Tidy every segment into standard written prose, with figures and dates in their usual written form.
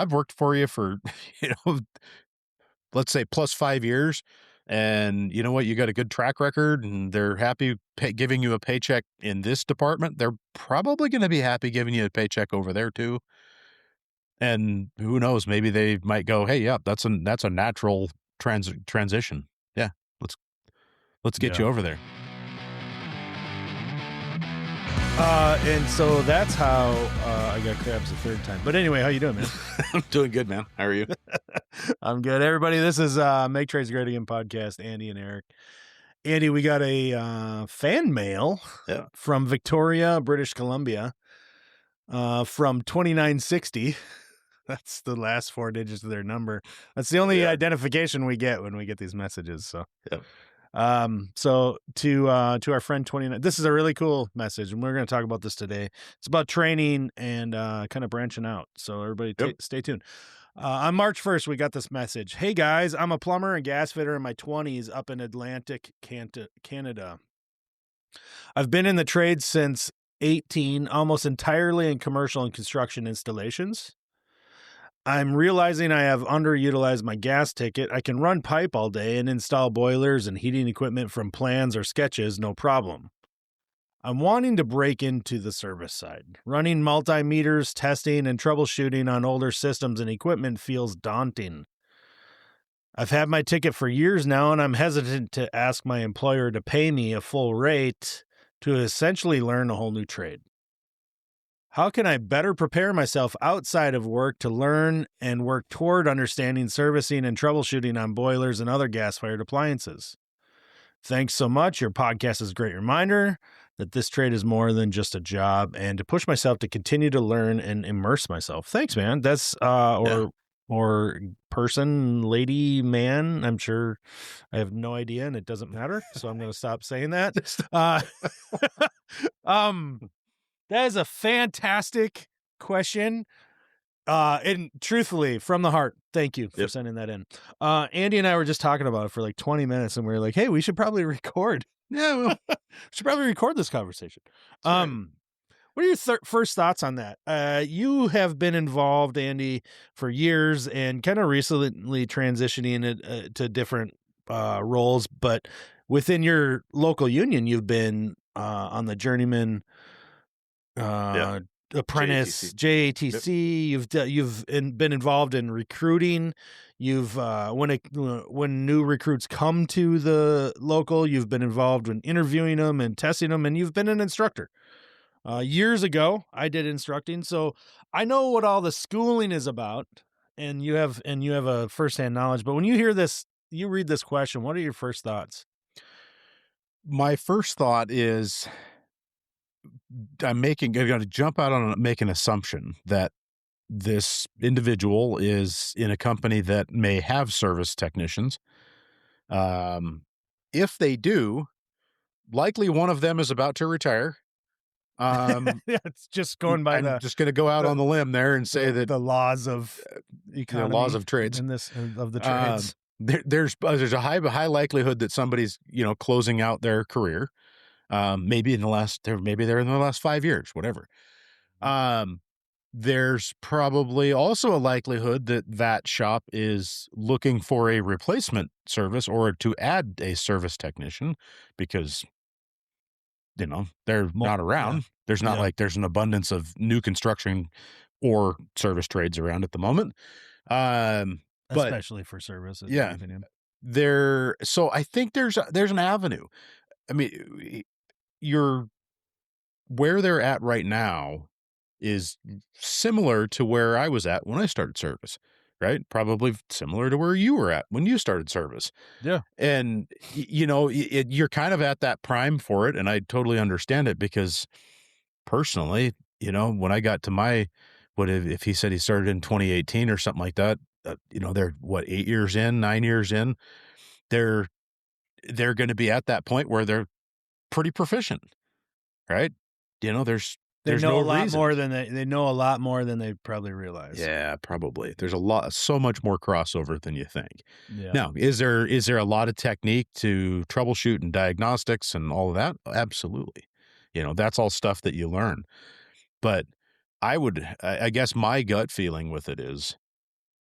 I've worked for you for, you know, let's say plus 5 years. And you know what? You got a good track record and they're happy giving you a paycheck in this department. They're probably going to be happy giving you a paycheck over there too. And who knows? Maybe they might go, "Hey, yeah, that's a natural transition. Yeah, let's get you Yeah. over there." And so that's how I got crabs the third time. But anyway, how you doing, man? I'm doing good, man. How are you? I'm good. Everybody, this is Make Trades Great Again podcast, Andy and Eric. Andy, we got a fan mail from Victoria, British Columbia, from 2960. That's the last 4 digits of their number. That's the only identification we get when we get these messages. So, so to our friend 29, this is a really cool message, and we're going to talk about this today. It's about training and kind of branching out. So everybody, stay tuned. On March 1st, we got this message. Hey guys, I'm a plumber and gas fitter in my 20s up in Atlantic, Canada. I've been in the trade since 18, almost entirely in commercial and construction installations. I'm realizing I have underutilized my gas ticket. I can run pipe all day and install boilers and heating equipment from plans or sketches, no problem. I'm wanting to break into the service side. Running multimeters, testing, and troubleshooting on older systems and equipment feels daunting. I've had my ticket for years now, and I'm hesitant to ask my employer to pay me a full rate to essentially learn a whole new trade. How can I better prepare myself outside of work to learn and work toward understanding servicing and troubleshooting on boilers and other gas-fired appliances? Thanks so much. Your podcast is a great reminder that this trade is more than just a job and to push myself to continue to learn and immerse myself. Thanks, man. That's, or person, lady, man. I'm sure I have no idea and it doesn't matter. So I'm going to stop saying that. That is a fantastic question. And truthfully, from the heart, thank you for sending that in. Andy and I were just talking about it for like 20 minutes and we were like, hey, we should probably record. Yeah, we should probably record this conversation. What are your first thoughts on that? You have been involved, Andy, for years and kind of recently transitioning to different roles, but within your local union, you've been on the journeyman apprentice, JATC. You've been involved in recruiting. You've when new recruits come to the local, you've been involved in interviewing them and testing them, and you've been an instructor. Years ago, I did instructing, so I know what all the schooling is about, and you have a firsthand knowledge. But when you hear this, you read this question, what are your first thoughts? My first thought is I'm going to jump out on make an assumption that this individual is in a company that may have service technicians. If they do, likely one of them is about to retire. It's just going by I'm just going to go out on the limb there and say that the laws of economy, the laws of trades in this of the trades. There's a high likelihood that somebody's closing out their career. Maybe they're in the last 5 years, whatever. There's probably also a likelihood that shop is looking for a replacement service or to add a service technician because they're not around. Yeah. There's not like there's an abundance of new construction or service trades around at the moment. Especially for service. Yeah. So I think there's an avenue. I mean, where they're at right now is similar to where I was at when I started service, right? Probably similar to where you were at when you started service. Yeah. And, you're kind of at that prime for it. And I totally understand it because personally, when I got to if he said he started in 2018 or something like that, they're 8 years in, 9 years in, they're going to be at that point where they're pretty proficient, right? They know a lot more than they know a lot more than they probably realize. Yeah, probably. There's so much more crossover than you think. Yeah. Now, is there a lot of technique to troubleshoot and diagnostics and all of that? Absolutely. That's all stuff that you learn. But I guess my gut feeling with it is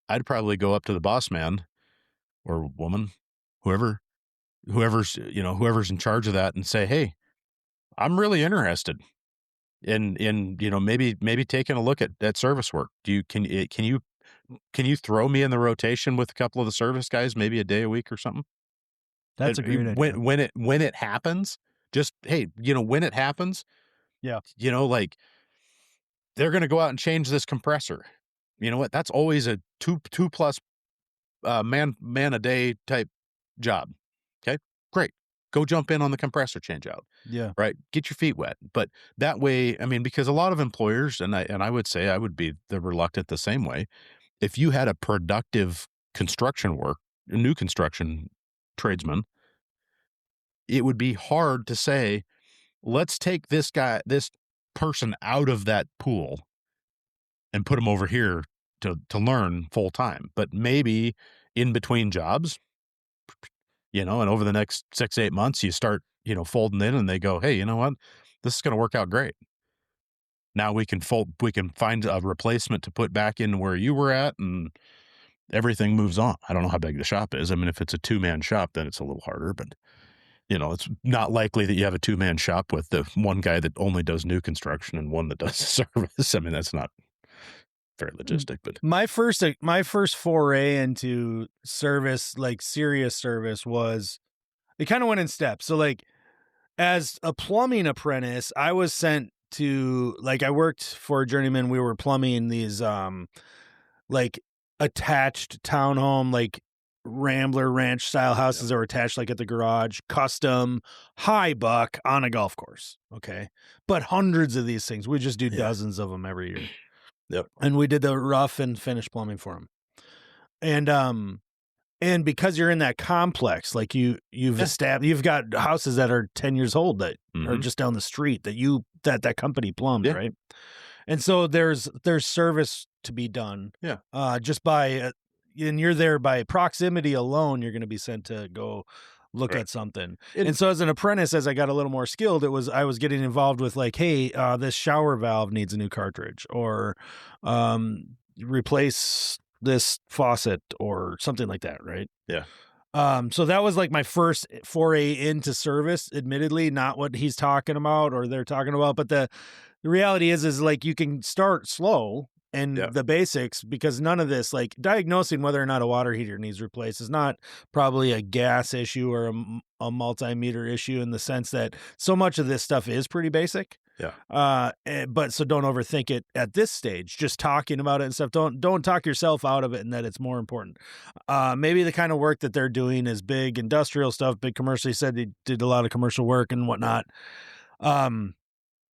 I'd probably go up to the boss man or woman, whoever whoever's in charge of that and say, "Hey, I'm really interested in maybe taking a look at service work. Do you can you throw me in the rotation with a couple of the service guys, maybe a day a week or something?" That's a great idea. When it happens, just hey, when it happens, Yeah. like they're going to go out and change this compressor. You know what? That's always a two plus man a day type job. Okay, great. Go jump in on the compressor change out. Yeah. Right, get your feet wet. But that way, I mean, because a lot of employers, and I would say I would be the reluctant the same way. If you had a productive construction work, new construction tradesman, it would be hard to say, let's take this person out of that pool and put them over here to learn full time. But maybe in between jobs, and over the next 6-8 months, you start, folding in and they go, hey, you know what? This is going to work out great. Now we can find a replacement to put back in where you were at, and everything moves on. I don't know how big the shop is. I mean, if it's a 2-man shop, then it's a little harder, but it's not likely that you have a 2-man shop with the one guy that only does new construction and one that does service. I mean, that's not very logistic, but My first foray into service, like serious service, was it kind of went in steps. So like as a plumbing apprentice, I was sent to I worked for a journeyman. We were plumbing these like attached townhome, like Rambler Ranch style houses that were attached like at the garage, custom, high buck on a golf course. Okay. But hundreds of these things. We just do dozens of them every year. Yep. And we did the rough and finish plumbing for them. And because you're in that complex, like you've got houses that are 10 years old that are just down the street that company plumbed, right? And so there's service to be done. Yeah. Just by and you're there by proximity alone, you're going to be sent to go look at something. And so as an apprentice, as I got a little more skilled, I was getting involved with like, hey, this shower valve needs a new cartridge, or replace this faucet or something like that, right? Yeah. So that was like my first foray into service, admittedly, not what he's talking about or they're talking about, but the reality is like you can start slow and the basics, because none of this, like diagnosing whether or not a water heater needs replaced, is not probably a gas issue or a multimeter issue, in the sense that so much of this stuff is pretty basic. Yeah. But so don't overthink it at this stage. Just talking about it and stuff. Don't talk yourself out of it, and that it's more important. Maybe the kind of work that they're doing is big industrial stuff, big commercial. He said they did a lot of commercial work and whatnot.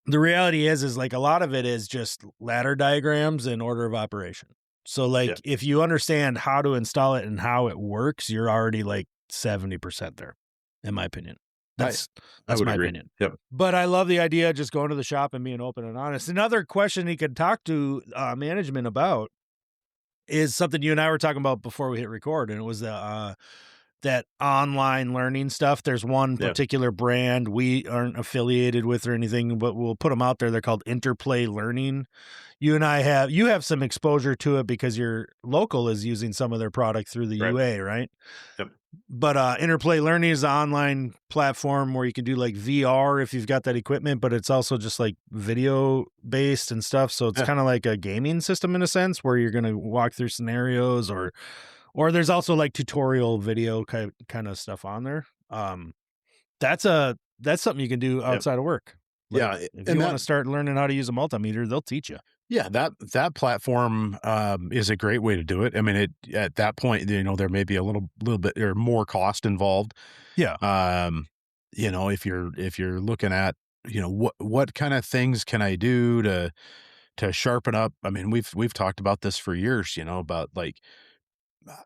The reality is like a lot of it is just ladder diagrams and order of operation. So like if you understand how to install it and how it works, you're already like 70% there, in my opinion. That's my opinion. Yep. But I love the idea of just going to the shop and being open and honest. Another question he could talk to management about is something you and I were talking about before we hit record, and it was that online learning stuff. There's one particular brand we aren't affiliated with or anything, but we'll put them out there. They're called Interplay Learning. You have some exposure to it because your local is using some of their product through the UA, right? Yep. But Interplay Learning is an online platform where you can do like VR if you've got that equipment, but it's also just like video based and stuff. So it's kind of like a gaming system in a sense, where you're going to walk through scenarios, or there's also like tutorial video kind of stuff on there. That's something you can do outside of work. Like, if you want to start learning how to use a multimeter, they'll teach you. Yeah, that platform is a great way to do it. I mean, at that point, there may be a little bit or more cost involved. Yeah. If you're looking at, what kind of things can I do to sharpen up? I mean, we've talked about this for years, about like,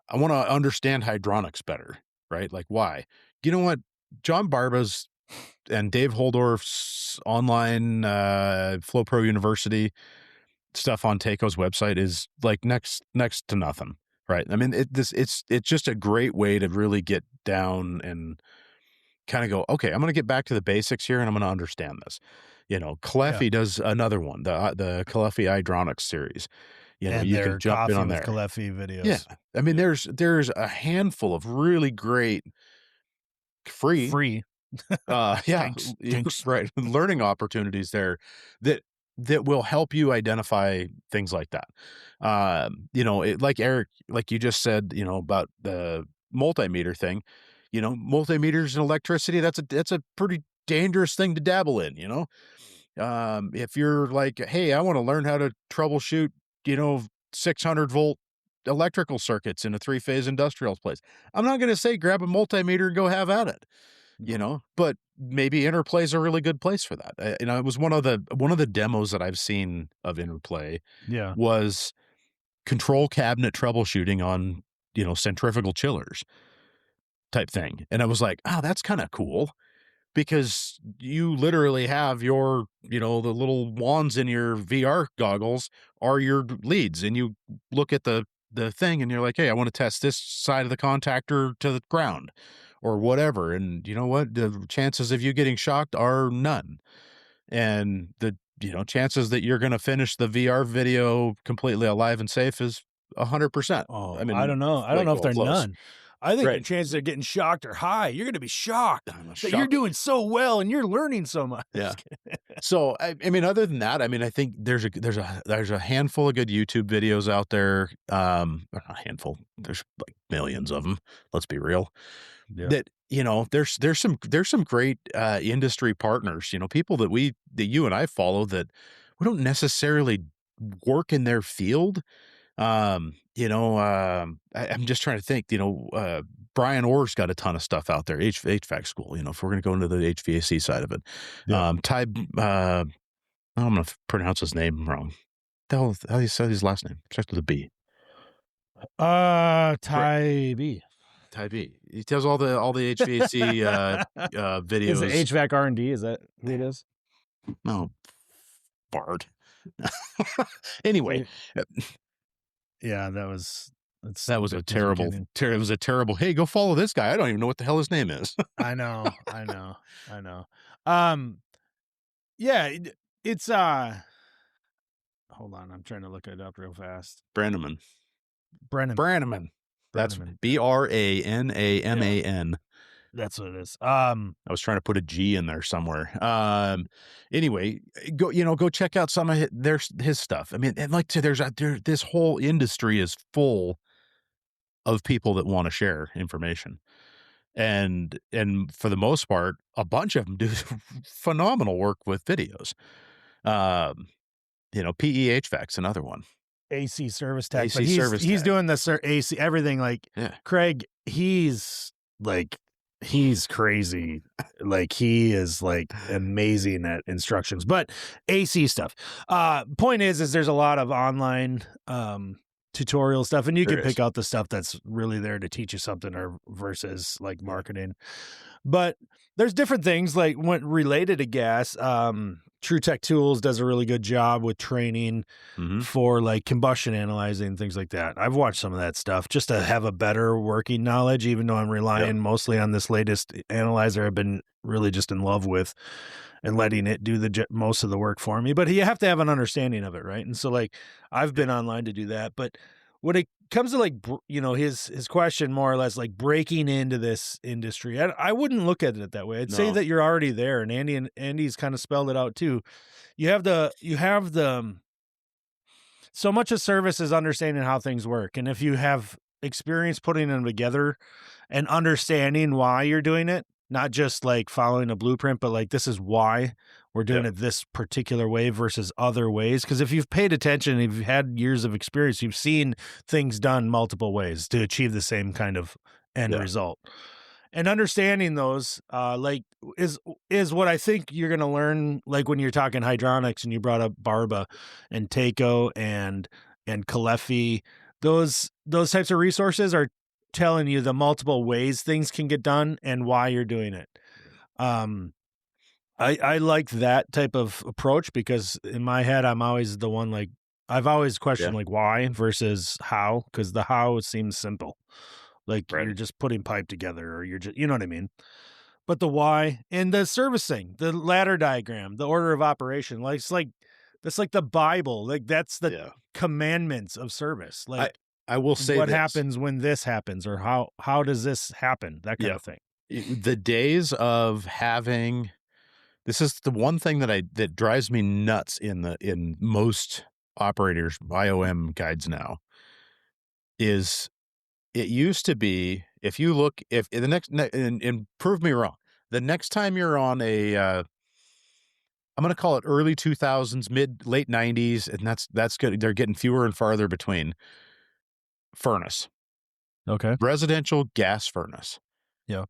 I want to understand hydronics better, right? Like why? You know what? John Barba's and Dave Holdorf's online Flow Pro University stuff on Taco's website is like next to nothing, right? I mean, it's just a great way to really get down and kind of go, okay, I'm going to get back to the basics here, and I'm going to understand this. Caleffi does another one, the Caleffi Hydronics series. And you can their jump in Coffee on with there. Kalefi Yeah. videos. I mean, there's a handful of really great free Free. yeah, Thanks. Thanks. right, learning opportunities there that will help you identify things like that. Like Eric, like you just said, about the multimeter thing, multimeters and electricity, that's a pretty dangerous thing to dabble in, if you're like, "Hey, I wanna learn how to troubleshoot, 600-volt electrical circuits in a three-phase industrial place." I'm not gonna say grab a multimeter and go have at it, No. but maybe Interplay is a really good place for that. It was one of the demos that I've seen of Interplay Yeah. was control cabinet troubleshooting on, centrifugal chillers type thing, and I was like, "Oh, that's kinda cool." Because you literally have the little wands in your VR goggles are your leads, and you look at the thing and you're like, "Hey, I want to test this side of the contactor to the ground," or whatever, and you know what? The chances of you getting shocked are none, and the chances that you're gonna finish the VR video completely alive and safe is 100%. Oh, I I mean, don't know. I don't like, know if well, they're close. none. I think your Right. chances of getting shocked are high. You're gonna be shocked I'm a that you're shock. doing so well and you're learning so much. Yeah. So, I mean, other than that, I mean, I think there's a handful of good YouTube videos out there, or not a handful, there's, like, millions of them. Let's be real. Yeah. That, there's some great, industry partners, people that you and I follow that we don't necessarily work in their field. I'm just trying to think, Brian Orr's got a ton of stuff out there, HVAC school, if we're gonna go into the HVAC side of it. Yeah. Ty, I'm gonna pronounce his name wrong. How do you say his last name? Starts with a B. Br Ty B. Ty B. He does all the HVAC, Is it videos. HVAC R&D? Is that who it is? No, Bart. Anyway, See, yeah, that's that was a stupid. Just terrible kidding. it was a terrible, "Hey, go follow this guy." I don't even know what the hell his name is. I know. I know. I know. Um, yeah, it's hold on, I'm trying to look it up real fast. Brannaman. Brennan. Brannaman. That's Brenneman. Branaman. That's what it is. I was trying to put a G in there somewhere. Anyway, go check out some of his stuff. I mean, and like I said, this whole industry is full of people that want to share information. And for the most part, a bunch of them do phenomenal work with videos. PE HVAC's another one. AC service tech, but AC service he's tech. doing the AC everything like Yeah. Craig. He's crazy. Like he is like amazing at instructions, but AC stuff. Point is there's a lot of online tutorial stuff, and you There can is. pick out the stuff that's really there to teach you something or versus like marketing. But there's different things like when related to gas. True Tech Tools does a really good job with training Mhm. for like combustion analyzing, things like that. I've watched some of that stuff just to have a better working knowledge, even though I'm relying mostly on this latest analyzer I've been really just in love with and letting it do most of the work for me. But you have to have an understanding of it, right? And so like I've been online to do that. But when it comes to like, his question more or less like breaking into this industry, I wouldn't look at it that way. I'd say No. that you're already there, and Andy's kind of spelled it out too. You have the so much of service is understanding how things work. And if you have experience putting them together and understanding why you're doing it, not just like following a blueprint, but like this is why we're doing it this particular way versus other ways. Because if you've paid attention, if you've had years of experience, you've seen things done multiple ways to achieve the same kind of end result. And understanding those, is what I think you're going to learn. Like when you're talking hydronics, and you brought up Barba, and Takeo, and Kalefi, those types of resources are telling you the multiple ways things can get done and why you're doing it. I like that type of approach because in my head, I'm always the one like I've always questioned like why versus how, because the how seems simple. Like you're just putting pipe together or you're just, you know what I mean? But the why and the servicing, the ladder diagram, the order of operation, like that's like the Bible. Like that's the commandments of service. Like, I will say what this. happens when this happens, or how does this happen? That kind of thing. The days of having this is the one thing that drives me nuts in most operators IOM guides now is it used to be if you look if the next and prove me wrong, the next time you're on a I'm going to call it early 2000s, late 90s, and that's good. They're getting fewer and farther between. Furnace, Okay. residential gas furnace. Yeah.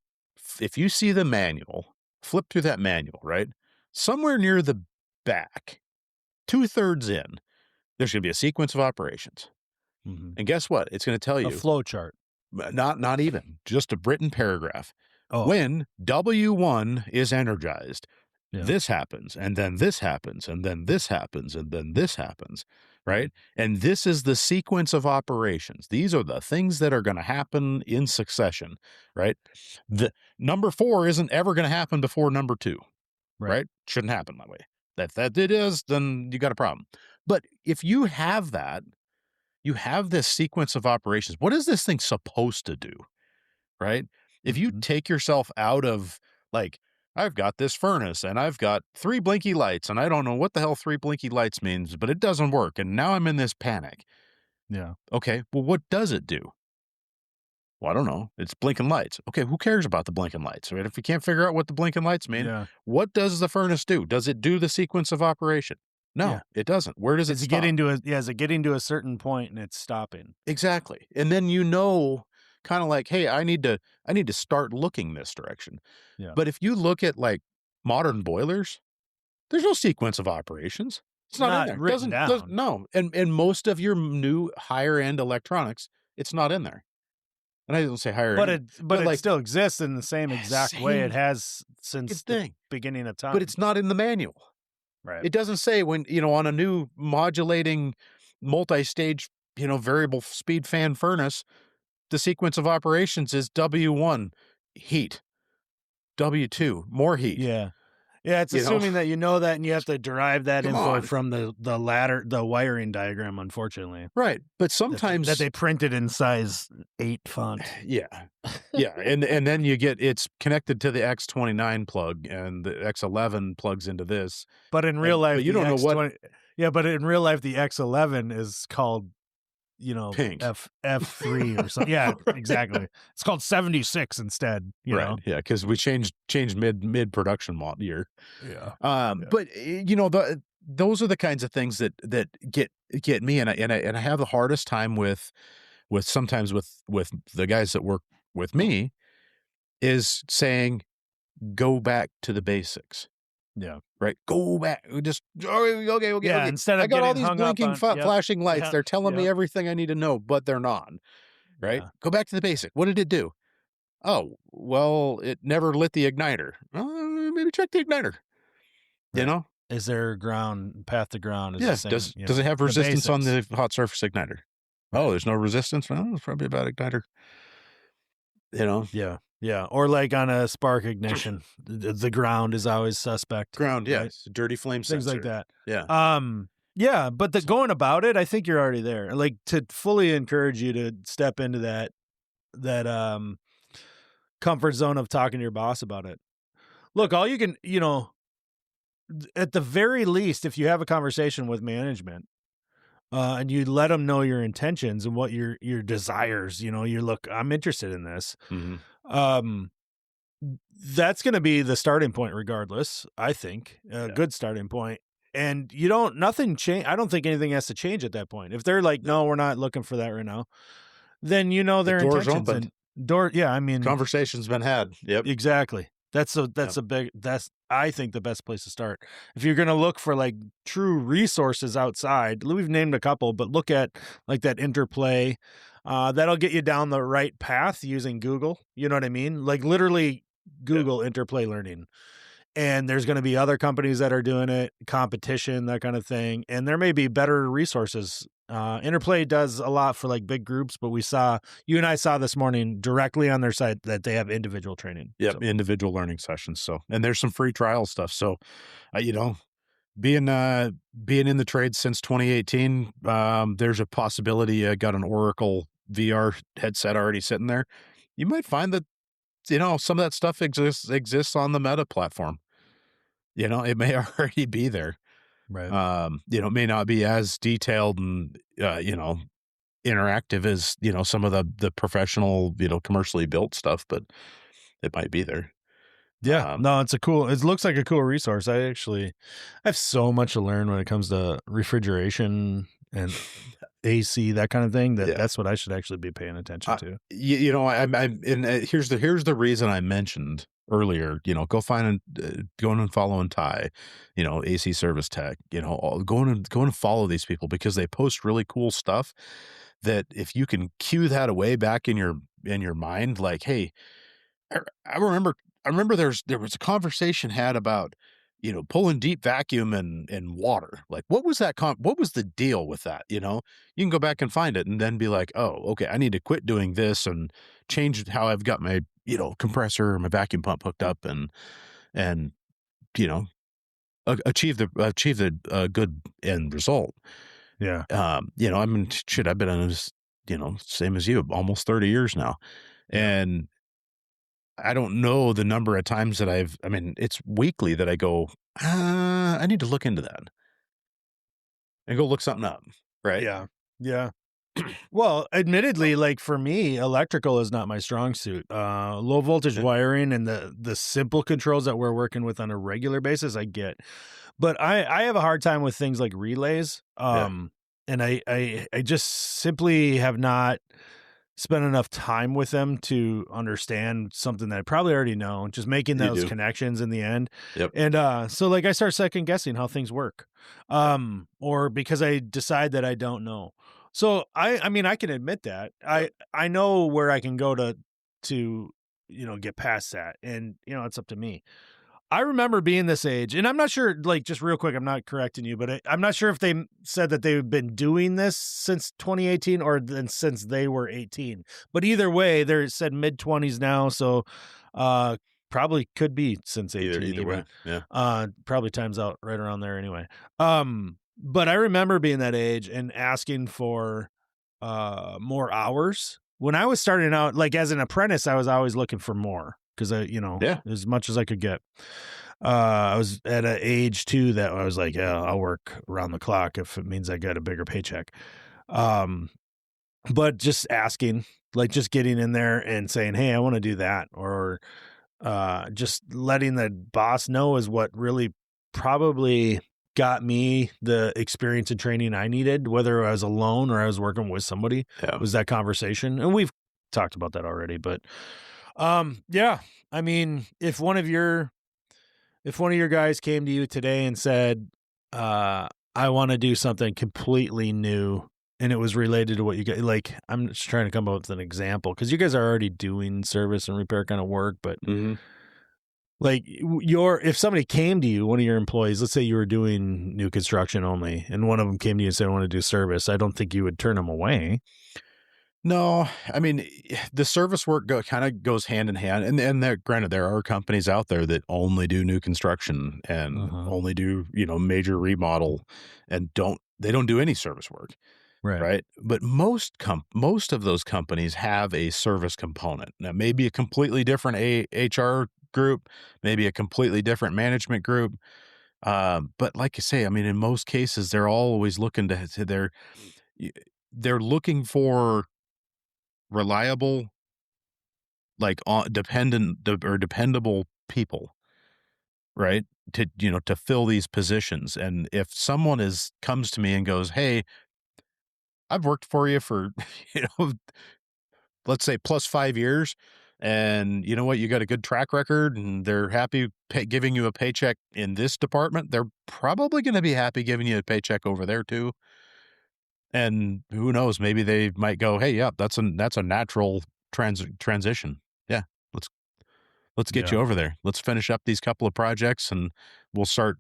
If you see the manual, flip through that manual, right? Somewhere near the back, 2/3 in, there's going to be a sequence of operations. Mm-hmm. And guess what? It's going to tell you A flow chart. not even just a written paragraph. Oh. When W1 is energized, Yeah. this happens, and then this happens, and then this happens, and then this happens, right? And this is the sequence of operations. These are the things that are going to happen in succession, right? The number 4 isn't ever going to happen before number 2, right? Shouldn't happen that way. That it is, then you got a problem. But if you have that, you have this sequence of operations. What is this thing supposed to do, right? If you take yourself out of like, I've got this furnace and I've got 3 blinky lights and I don't know what the hell 3 blinky lights means, but it doesn't work. And now I'm in this panic. Yeah. Okay. Well, what does it do? Well, I don't know. It's blinking lights. Okay. Who cares about the blinking lights? Right? If you can't figure out what the blinking lights mean, what does the furnace do? Does it do the sequence of operation? No, it doesn't. Where does it stop? Is it getting to a certain point and it's stopping? Exactly. And then kind of like, hey, I need to start looking this direction. Yeah. But if you look at like modern boilers, there's no sequence of operations. It's not in there. Written down. No. And most of your new higher end electronics, it's not in there. And I don't say higher end. But it still exists in the same exact way it has since the beginning of time. But it's not in the manual. Right. It doesn't say when, on a new modulating multi-stage, variable speed fan furnace, the sequence of operations is W1 heat, W2 more heat. Yeah. Yeah, it's assuming that you know that and you have to derive that info from the wiring diagram, unfortunately. Right. But sometimes that they printed in size 8 font. Yeah. Yeah. And then it's connected to the X29 plug and the X11 plugs into this. But in real life, you don't know what. Yeah, but in real life, the X11 is called, Pink. F3 or something. Yeah, exactly. It's called 76 instead. You know? Yeah, because we changed mid production year. Yeah. But those are the kinds of things that get me, and I have the hardest time with sometimes with the guys that work with me is saying go back to the basics. Yeah. Right. Go back. Just okay. Yeah. Instead of I got all these blinking, flashing lights. Yeah. They're telling me everything I need to know, but they're not. Right. Yeah. Go back to the basic. What did it do? Oh, well, it never lit the igniter. Maybe check the igniter. Right. Is there path to ground? Is the same, does it have resistance on the hot surface igniter? Oh, there's no resistance. Well, it's probably a bad igniter. Yeah. Yeah. Or like on a spark ignition, the ground is always suspect. Ground, yeah. Right? It's a dirty flame Things sensor. like that. Yeah. Yeah, but going about it, I think you're already there. Like, to fully encourage you to step into that comfort zone of talking to your boss about it. Look, all you can, at the very least, if you have a conversation with management, and you let them know your intentions and what your desires, look, I'm interested in this. Mm-hmm. That's going to be the starting point regardless, I think. Good starting point. And nothing change. I don't think anything has to change at that point. If they're like, no, we're not looking for that right now, then their door's intentions. Open. Conversation's been had. Yep. Exactly. That's I think the best place to start. If you're going to look for like true resources outside, we've named a couple, but look at like that interplay. That'll get you down the right path using Google. You know what I mean? Like literally Google interplay learning. And there's going to be other companies that are doing it, competition, that kind of thing. And there may be better resources. Interplay does a lot for like big groups, but you and I saw this morning directly on their site that they have individual training. Yep. So. Individual learning sessions. So, and there's some free trial stuff. So, being being in the trade since 2018, there's a possibility I got an Oracle VR headset already sitting there. You might find that, some of that stuff exists on the Meta platform. It may already be there. Right. It may not be as detailed and interactive as, some of the professional, commercially built stuff, but it might be there. Yeah. Um, No, it looks like a cool resource. I have so much to learn when it comes to refrigeration and AC, that kind of thing, yeah. that's what I should actually be paying attention to. I'm and here's the reason I mentioned earlier, going and following Ty, AC Service Tech, going and follow these people because they post really cool stuff that if you can cue that away back in your mind, like, hey, I I remember I remember there was a conversation had about, pulling deep vacuum and water. Like, what was the deal with that, You can go back and find it and then be like, "Oh, okay, I need to quit doing this and change how I've got my, compressor or my vacuum pump hooked up and, you know, achieve the good end result." Yeah. I mean, shit, I've been on this, same as you, almost 30 years now. Yeah. And I don't know the number of times that I mean, it's weekly that I go, I need to look into that and go look something up, right? Yeah. Yeah. Well, admittedly, like for me, electrical is not my strong suit. Low voltage Yeah, wiring and the simple controls that we're working with on a regular basis, I get. But I have a hard time with things like relays. yeah, And I just simply have not spent enough time with them to understand something that I probably already know, just making you those do. connections in the end. Yep, And so like I start second guessing how things work. yep, Or because I decide that I don't know. So I mean I can admit that. yep. I know where I can go to get past that. And it's up to me. I remember being this age, and I'm not sure, like, just real quick, I'm not correcting you, but I'm not sure if they said that they've been doing this since 2018 or then since they were 18. But either way, they're said mid 20s now, so uh, probably could be since Either 18 either way, even. yeah, Probably times out right around there anyway. But I remember being that age and asking for more hours. When I was starting out, like as an apprentice, I was always looking for more because yeah, as much as I could get. I was at an age too that I was like, yeah, I'll work around the clock if it means I get a bigger paycheck. Um, but just asking, like just getting in there and saying, hey, I want to do that, or just letting the boss know is what really probably got me the experience and training I needed, whether I was alone or I was working with somebody, yeah. was that conversation. And we've talked about that already, but yeah, I mean, if one of your guys came to you today and said, I want to do something completely new and it was related to what you get, like, I'm just trying to come up with an example because you guys are already doing service and repair kind of work, but Mhm. like if somebody came to you, one of your employees, let's say you were doing new construction only, and one of them came to you and said, I want to do service, I don't think you would turn them away. No, I mean, the service work kinda goes hand in hand, and there granted, there are companies out there that only do new construction and Uh-huh. only do, major remodel and don't do any service work. Right. Right? But most of those companies have a service component. Now, maybe a completely different HR group, maybe a completely different management group. But like you say, I mean, in most cases, they're always looking y- they're looking for reliable, like dependable people, right? To fill these positions. And if someone comes to me and goes, "Hey, I've worked for you for, you know, let's say plus 5 years, and you know what, you got a good track record and they're happy giving you a paycheck in this department, they're probably going to be happy giving you a paycheck over there too. And who knows, maybe they might go, hey, yeah, that's a natural transition. Yeah, let's let's get you Yeah. over there. Let's finish up these couple of projects and we'll start,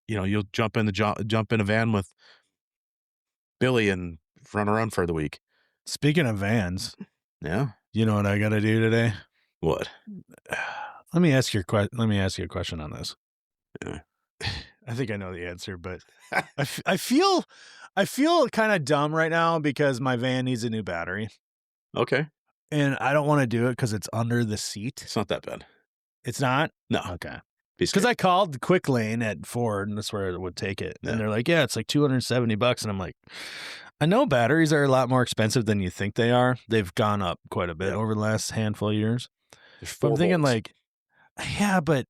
you'll jump in a van with Billy and run around for the week. Speaking of vans, Yeah. you know what I got to do today? What? Let me ask you a question on this. Yeah. I think I know the answer, but I feel kind of dumb right now because my van needs a new battery. Okay. And I don't want to do it because it's under the seat. It's not that bad. It's not? No. Okay. Be Because scared. I called the Quick Lane at Ford, and that's where it would take it. Yeah. And they're like, yeah, it's like $270. And I'm like, I know batteries are a lot more expensive than you think they are. They've gone up quite a bit over the last handful of years. There's But 4 I'm thinking bolts. like, yeah, but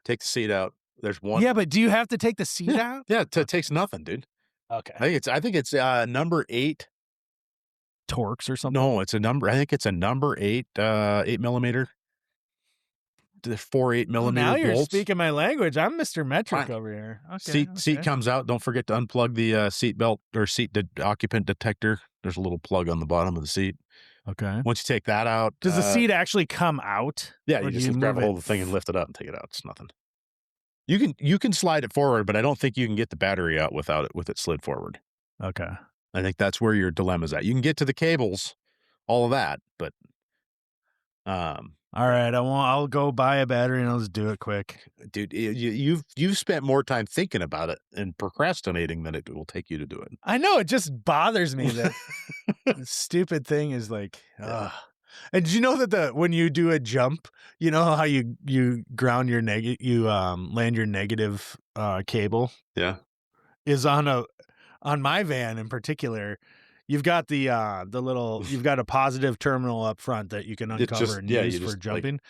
Take the seat out. There's one. yeah, but do you have to take the seat out? Yeah, it takes nothing, dude. Okay. I think it's number 8. Torx or something? No, it's a number. I think it's a number 8, 8 millimeter. The 4 8 Oh, millimeter now you're bolts. speaking my language. I'm Mr. Metric Fine. over here. Okay. Seat comes out. Don't forget to unplug the seat belt or occupant detector. There's a little plug on the bottom of the seat. Okay. Once you take that out, Does the seat actually come out? yeah, Or you do just grab a move hold of the thing and lift it up and take it out. It's nothing. You can slide it forward, but I don't think you can get the battery out with it slid forward. Okay. I think that's where your dilemma's at. You can get to the cables, all of that, but all right, I'll go buy a battery and I'll just do it quick. Dude, you've spent more time thinking about it and procrastinating than it will take you to do it. I know, it just bothers me that the stupid thing is like, And did you know that when you do a jump, you know how you ground your land your negative cable? Yeah. Is on my van in particular. You've got the little, you've got a positive terminal up front that you can uncover and use for jumping.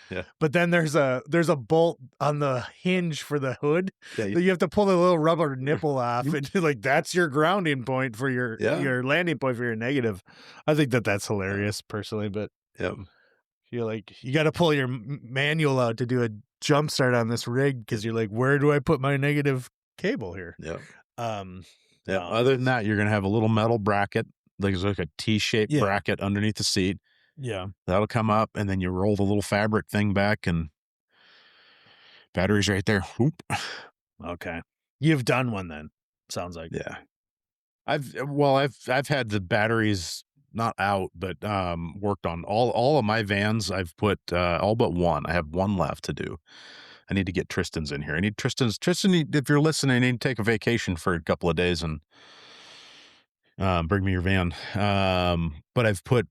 But then there's a bolt on the hinge for the hood that you have to pull the little rubber nipple off, and like that's your grounding point for your landing point for your negative. I think that's hilarious personally, but you're like, you got to pull your manual out to do a jump start on this rig because you're like, where do I put my negative cable here? Other than that, you're gonna have a little metal bracket. There's like a T-shaped bracket underneath the seat. Yeah. That'll come up, and then you roll the little fabric thing back, and battery's right there. Whoop. Okay. You've done one then, sounds like. Yeah. I've had the batteries not out, but worked on all of my vans. I've put all but one. I have one left to do. I need to get Tristan's in here. I need Tristan, if you're listening, I need to take a vacation for a couple of days and bring me your van. But I've put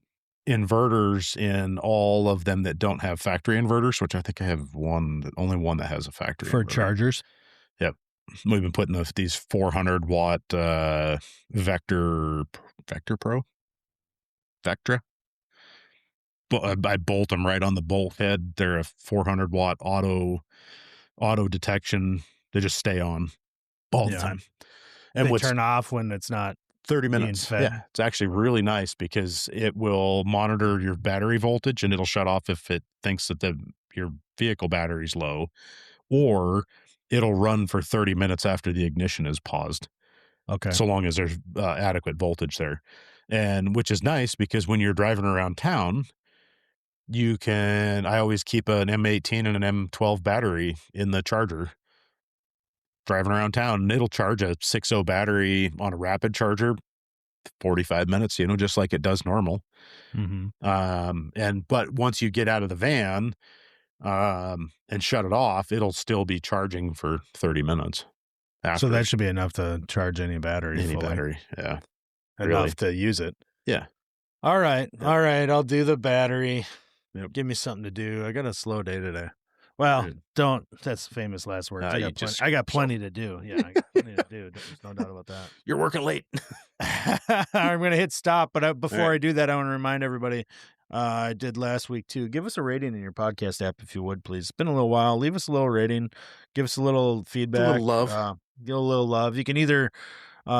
inverters in all of them that don't have factory inverters, which I think I have only one that has a factory for inverter. Chargers. Yep. We've been putting these 400 watt Vectra. But I bolt them right on the bolt head. They're a 400 watt auto detection. They just stay on all the time. And they turn off when it's not 30 minutes. Yeah. It's actually really nice because it will monitor your battery voltage and it'll shut off if it thinks that your vehicle battery's low, or it'll run for 30 minutes after the ignition is paused. Okay. So long as there's adequate voltage there. And which is nice because when you're driving around town, I always keep an M18 and an M12 battery in the charger driving around town, and it'll charge a 6.0 battery on a rapid charger 45 minutes, just like it does normal. Mm-hmm. But once you get out of the van and shut it off, it'll still be charging for 30 minutes. So that should be enough to charge any battery. Battery. Yeah. Enough to use it. Yeah. All right. Yep. All right. I'll do the battery. Yep. Give me something to do. I got a slow day today. Well, that's famous last words. I got plenty to do. Yeah, I got plenty to do. There's no doubt about that. You're working late. I'm going to hit stop. But before I do that, I want to remind everybody, I did last week too. Give us a rating in your podcast app if you would, please. It's been a little while. Leave us a little rating. Give us a little feedback. A little love. Give a little love. You can either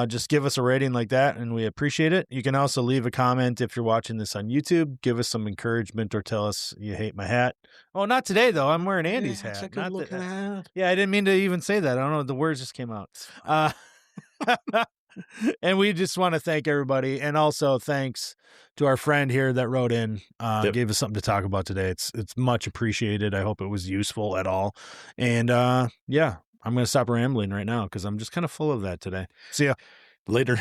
just give us a rating like that, and we appreciate it. You can also leave a comment if you're watching this on YouTube. Give us some encouragement or tell us you hate my hat. Oh, not today, though. I'm wearing Andy's hat. It's a good looking hat. Yeah, I didn't mean to even say that. I don't know. The words just came out. And we just want to thank everybody. And also thanks to our friend here that wrote in, gave us something to talk about today. It's much appreciated. I hope it was useful at all. And I'm going to stop rambling right now because I'm just kind of full of that today. See ya. Later.